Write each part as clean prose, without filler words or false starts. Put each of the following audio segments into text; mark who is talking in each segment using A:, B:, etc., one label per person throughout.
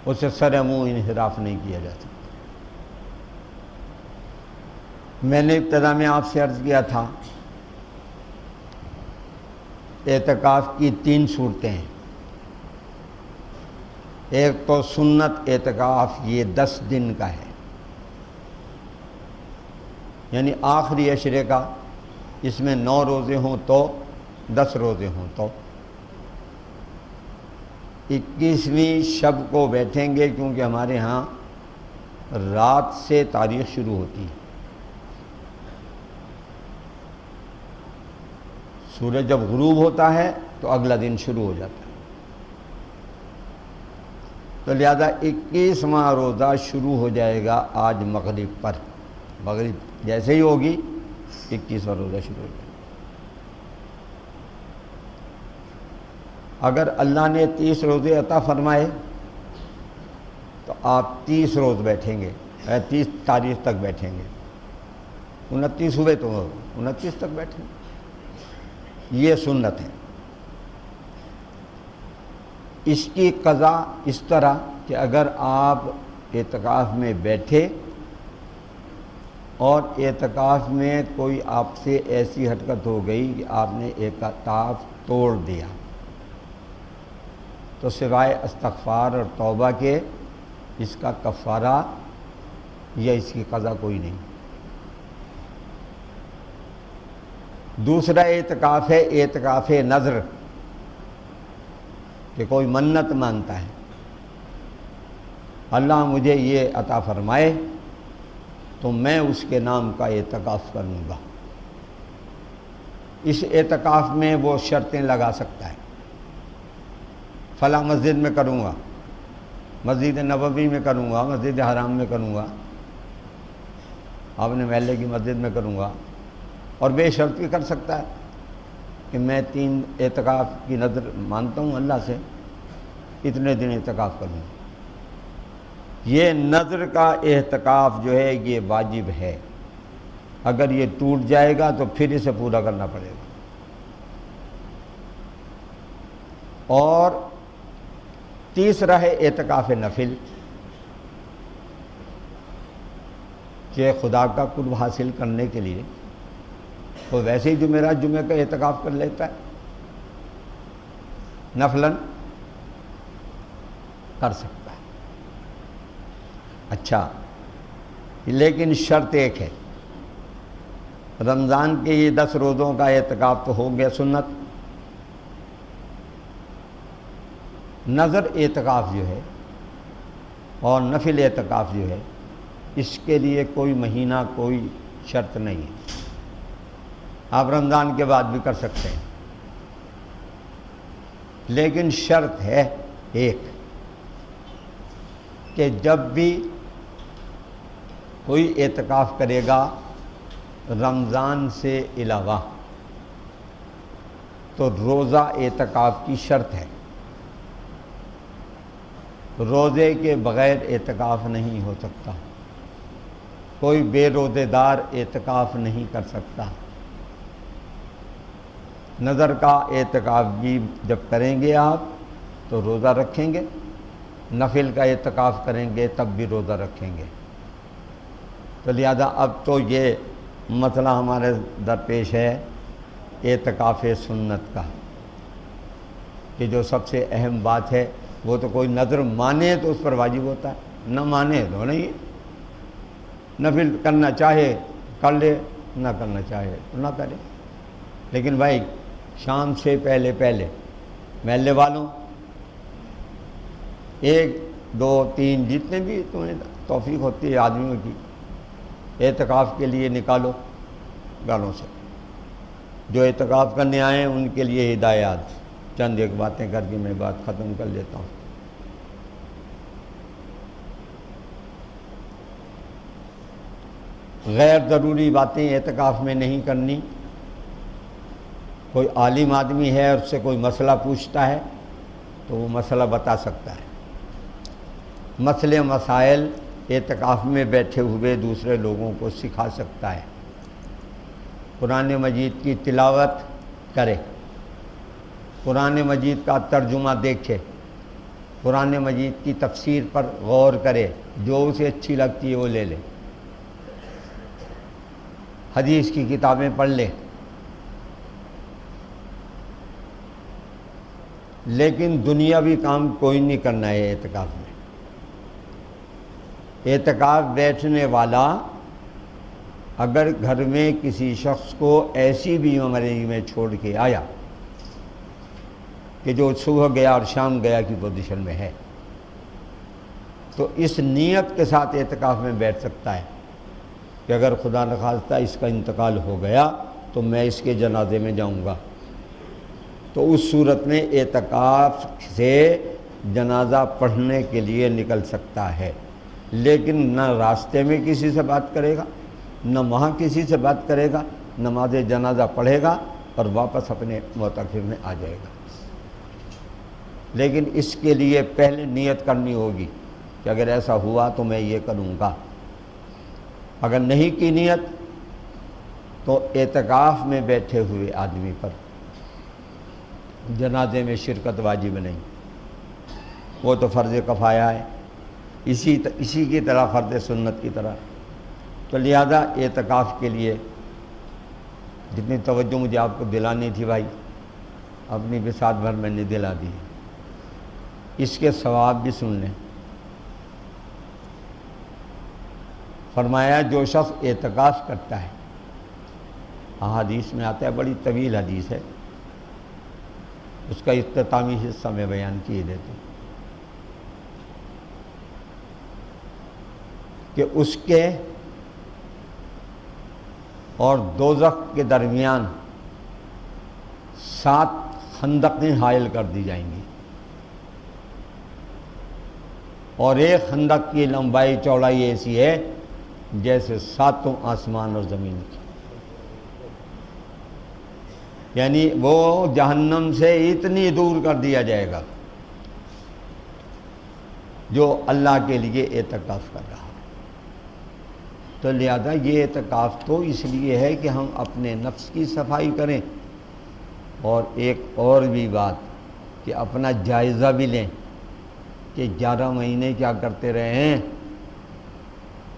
A: اسے سر منہ انحراف نہیں کیا جا سکتا۔ میں نے ابتدا میں آپ سے عرض کیا تھا اعتکاف کی 3 صورتیں ہیں۔ ایک تو سنت اعتکاف، یہ 10 دن کا ہے، یعنی آخری عشرے کا، اس میں 9 روزے ہوں تو 10 روزے ہوں تو 21ویں شب کو بیٹھیں گے، کیونکہ ہمارے ہاں رات سے تاریخ شروع ہوتی ہے۔ سورج جب غروب ہوتا ہے تو اگلا دن شروع ہو جاتا ہے، تو لہذا 21واں روزہ شروع ہو جائے گا آج مغرب پر۔ مغرب جیسے ہی ہوگی 21واں روزہ شروع ہو جائے گا۔ اگر اللہ نے 30 روزے عطا فرمائے تو آپ 30 روز بیٹھیں گے، 30 تاریخ تک بیٹھیں گے، 29 ہوئے تو 29 تک بیٹھیں گے۔ یہ سنت ہے۔ اس کی قضا اس طرح کہ اگر آپ اعتکاف میں بیٹھے اور اعتکاف میں کوئی آپ سے ایسی حرکت ہو گئی کہ آپ نے اعتکاف توڑ دیا، تو سوائے استغفار اور توبہ کے اس کا کفارہ یا اس کی قضا کوئی نہیں۔ دوسرا اعتکاف ہے اعتکاف نذر، کہ کوئی منت مانتا ہے اللہ مجھے یہ عطا فرمائے تو میں اس کے نام کا اعتکاف کروں گا۔ اس اعتکاف میں وہ شرطیں لگا سکتا ہے، فلاں مسجد میں کروں گا، مسجد نبوی میں کروں گا، مسجد حرام میں کروں گا، اپنے محلے کی مسجد میں کروں گا، اور بے شرط بھی کر سکتا ہے کہ میں 3 اعتکاف کی نذر مانتا ہوں اللہ سے، اتنے دن اعتکاف کروں گا۔ یہ نذر کا اعتکاف جو ہے یہ واجب ہے، اگر یہ ٹوٹ جائے گا تو پھر اسے پورا کرنا پڑے گا۔ اور تیسرا ہے اعتکاف نفل، کہ خدا کا قرب حاصل کرنے کے لیے وہ ویسے ہی جمعہ کا اعتکاف کر لیتا ہے، نفلاً کر سکتا ہے۔ اچھا، لیکن شرط ایک ہے، رمضان کے یہ 10 روزوں کا اعتکاف تو ہو گیا سنت، نظر اعتکاف جو ہے اور نفل اعتکاف جو ہے اس کے لیے کوئی مہینہ کوئی شرط نہیں ہے، آپ رمضان کے بعد بھی کر سکتے ہیں، لیکن شرط ہے ایک، کہ جب بھی کوئی اعتکاف کرے گا رمضان سے علاوہ تو روزہ اعتکاف کی شرط ہے، روزے کے بغیر اعتکاف نہیں ہو سکتا، کوئی بے روزے دار اعتکاف نہیں کر سکتا۔ نظر کا اعتکاف بھی جب کریں گے آپ تو روزہ رکھیں گے، نفل کا اعتکاف کریں گے تب بھی روزہ رکھیں گے۔ تو لہذا اب تو یہ مسئلہ ہمارے درپیش ہے اعتکاف سنت کا، کہ جو سب سے اہم بات ہے وہ تو کوئی نظر مانے تو اس پر واجب ہوتا ہے، نہ مانے تو نہیں، نفل کرنا چاہے کر لے، نہ کرنا چاہے تو نہ کرے۔ لیکن بھائی شام سے پہلے محلے والوں 1 2 3 جتنے بھی تمہیں توفیق ہوتی ہے آدمیوں کی اعتکاف کے لیے نکالو گھروں سے، جو اعتکاف کرنے آئے ہیں ان کے لیے ہدایات چند ایک باتیں کر کے میں بات ختم کر لیتا ہوں۔ غیر ضروری باتیں اعتکاف میں نہیں کرنی۔ کوئی عالم آدمی ہے اور اس سے کوئی مسئلہ پوچھتا ہے تو وہ مسئلہ بتا سکتا ہے، مسئلے مسائل اعتکاف میں بیٹھے ہوئے دوسرے لوگوں کو سکھا سکتا ہے، قرآن مجید کی تلاوت کرے، قرآن مجید کا ترجمہ دیکھے، قرآن مجید کی تفسیر پر غور کرے، جو اسے اچھی لگتی ہے وہ لے لے، حدیث کی کتابیں پڑھ لے، لیکن دنیاوی کام کوئی نہیں کرنا ہے اعتکاف میں۔ اعتکاف بیٹھنے والا اگر گھر میں کسی شخص کو ایسی بیماری میں چھوڑ کے آیا کہ جو صبح گیا اور شام گیا کی پوزیشن میں ہے، تو اس نیت کے ساتھ اعتکاف میں بیٹھ سکتا ہے کہ اگر خدا نخواستہ اس کا انتقال ہو گیا تو میں اس کے جنازے میں جاؤں گا، تو اس صورت میں اعتکاف سے جنازہ پڑھنے کے لیے نکل سکتا ہے، لیکن نہ راستے میں کسی سے بات کرے گا، نہ وہاں کسی سے بات کرے گا، نماز جنازہ پڑھے گا اور واپس اپنے معتکف میں آ جائے گا۔ لیکن اس کے لیے پہلے نیت کرنی ہوگی کہ اگر ایسا ہوا تو میں یہ کروں گا۔ اگر نہیں کی نیت تو اعتکاف میں بیٹھے ہوئے آدمی پر جنازے میں شرکت واجب نہیں، وہ تو فرض کفایہ ہے، اسی کی طرح فرض سنت کی طرح۔ تو لہذا اعتکاف کے لیے جتنی توجہ مجھے آپ کو دلانی تھی بھائی، اپنی بساط بھر میں نے دلا دی، اس کے ثواب بھی سن لیں۔ فرمایا جو شخص اعتکاف کرتا ہے، حدیث میں آتا ہے، بڑی طویل حدیث ہے، اس کا اختتامی حصہ میں بیان کیے دیتے ہیں کہ اس کے اور دوزخ کے درمیان 7 خندقیں حائل کر دی جائیں گی، اور ایک خندق کی لمبائی چوڑائی ایسی ہے جیسے 7 آسمان اور زمین کی، یعنی وہ جہنم سے اتنی دور کر دیا جائے گا جو اللہ کے لیے اعتکاف کر رہا ہے۔ تو لہذا یہ اعتکاف تو اس لیے ہے کہ ہم اپنے نفس کی صفائی کریں، اور ایک اور بھی بات کہ اپنا جائزہ بھی لیں کہ 11 مہینے کیا کرتے رہے ہیں،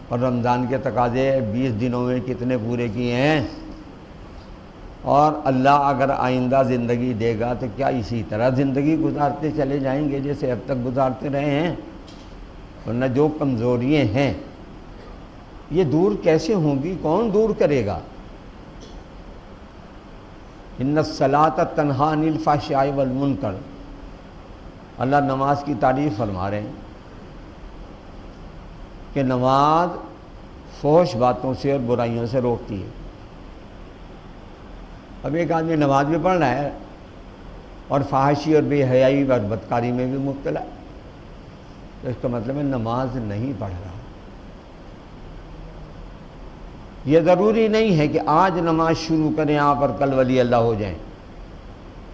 A: اور رمضان کے تقاضے 20 دنوں میں کتنے پورے کیے ہیں، اور اللہ اگر آئندہ زندگی دے گا تو کیا اسی طرح زندگی گزارتے چلے جائیں گے جیسے اب تک گزارتے رہے ہیں؟ ورنہ جو کمزوریاں ہیں یہ دور کیسے ہوں گی؟ کون دور کرے گا؟ ان الصلاۃ تنہی عن الفحشاء والمنکر، اللہ نماز کی تعریف فرما رہے ہیں کہ نماز فحش باتوں سے اور برائیوں سے روکتی ہے۔ اب ایک آدمی نماز بھی پڑھ رہا ہے اور فحاشی اور بے حیائی اور بدکاری میں بھی مبتلا ہے، تو اس کا مطلب ہے نماز نہیں پڑھ رہا۔ یہ ضروری نہیں ہے کہ آج نماز شروع کریں آپ اور کل ولی اللہ ہو جائیں،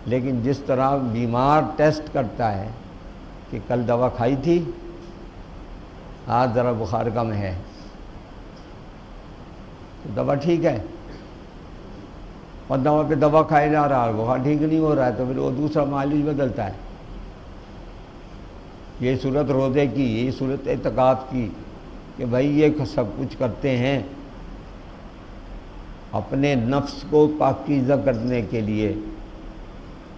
A: لیکن جس طرح بیمار ٹیسٹ کرتا ہے کہ کل دوا کھائی تھی، آج ذرا بخار کم ہے، تو دوا ٹھیک ہے، اور دوا پہ دوا کھائے جا رہا ہے، بخار ٹھیک نہیں ہو رہا ہے، تو پھر وہ دوسرا معالج بدلتا ہے۔ یہ صورت روزے کی، یہ صورت اعتکاف کی کہ بھائی یہ سب کچھ کرتے ہیں اپنے نفس کو پاکیزہ کرنے کے لیے،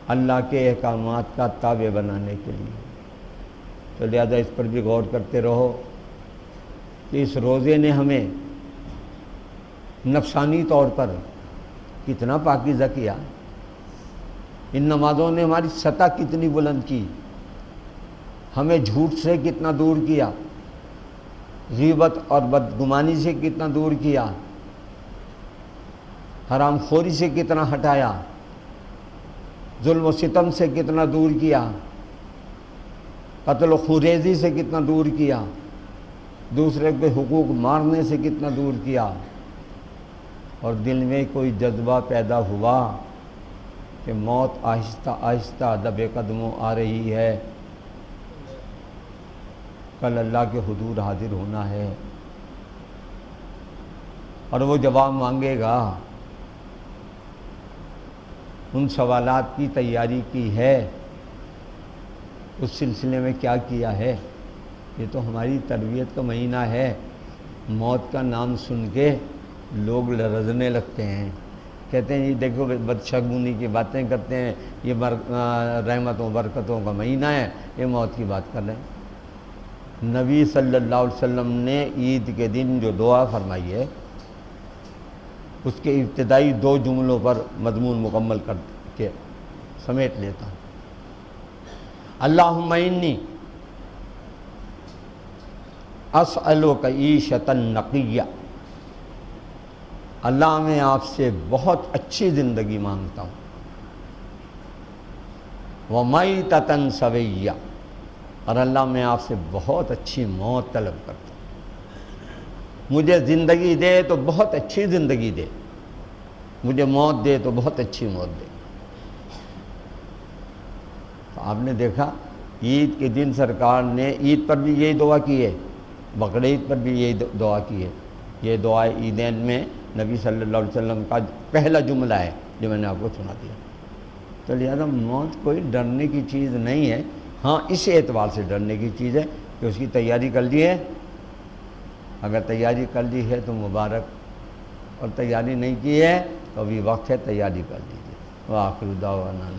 A: اللہ کے احکامات کا تابع بنانے کے لیے۔ تو لہذا اس پر بھی غور کرتے رہو کہ اس روزے نے ہمیں نفسانی طور پر کتنا پاکیزہ کیا، ان نمازوں نے ہماری سطح کتنی بلند کی، ہمیں جھوٹ سے کتنا دور کیا، غیبت اور بدگمانی سے کتنا دور کیا، حرام خوری سے کتنا ہٹایا، ظلم و ستم سے کتنا دور کیا، قتل و خوریزی سے کتنا دور کیا، دوسرے کے حقوق مارنے سے کتنا دور کیا، اور دل میں کوئی جذبہ پیدا ہوا کہ موت آہستہ آہستہ دب قدموں آ رہی ہے، کل اللہ کے حضور حاضر ہونا ہے، اور وہ جواب مانگے گا، ان سوالات کی تیاری کی ہے اس سلسلے میں کیا کیا ہے؟ یہ تو ہماری تربیت کا مہینہ ہے۔ موت کا نام سن کے لوگ لرزنے لگتے ہیں، کہتے ہیں یہ دیکھو بدشگونی کی باتیں کرتے ہیں، یہ رحمتوں برکتوں کا مہینہ ہے، یہ موت کی بات کر رہے ہیں۔ نبی صلی اللہ علیہ وسلم نے عید کے دن جو دعا فرمائی ہے اس کے ابتدائی 2 جملوں پر مضمون مکمل کر کے سمیٹ لیتا ہوں۔ اللہم انی اسألک عیشۃ نقیہ، اللہ میں آپ سے بہت اچھی زندگی مانگتا ہوں، ومیتۃ سویہ، اور اللہ میں آپ سے بہت اچھی موت طلب کرتا ہوں۔ مجھے زندگی دے تو بہت اچھی زندگی دے، مجھے موت دے تو بہت اچھی موت دے۔ تو آپ نے دیکھا عید کے دن سرکار نے عید پر بھی یہی دعا کی ہے، بقرعید پر بھی یہی دعا کی ہے۔ یہ دعا عیدین میں نبی صلی اللہ علیہ وسلم کا پہلا جملہ ہے جو میں نے آپ کو سنا دیا۔ تو لہذا موت کوئی ڈرنے کی چیز نہیں ہے، ہاں اس اعتبار سے ڈرنے کی چیز ہے کہ اس کی تیاری کر لی ہے، اگر تیاری کر لی ہے تو مبارک، اور تیاری نہیں کی ہے تو ابھی وقت ہے، تیاری کر لیجیے۔ وآخر دعوانا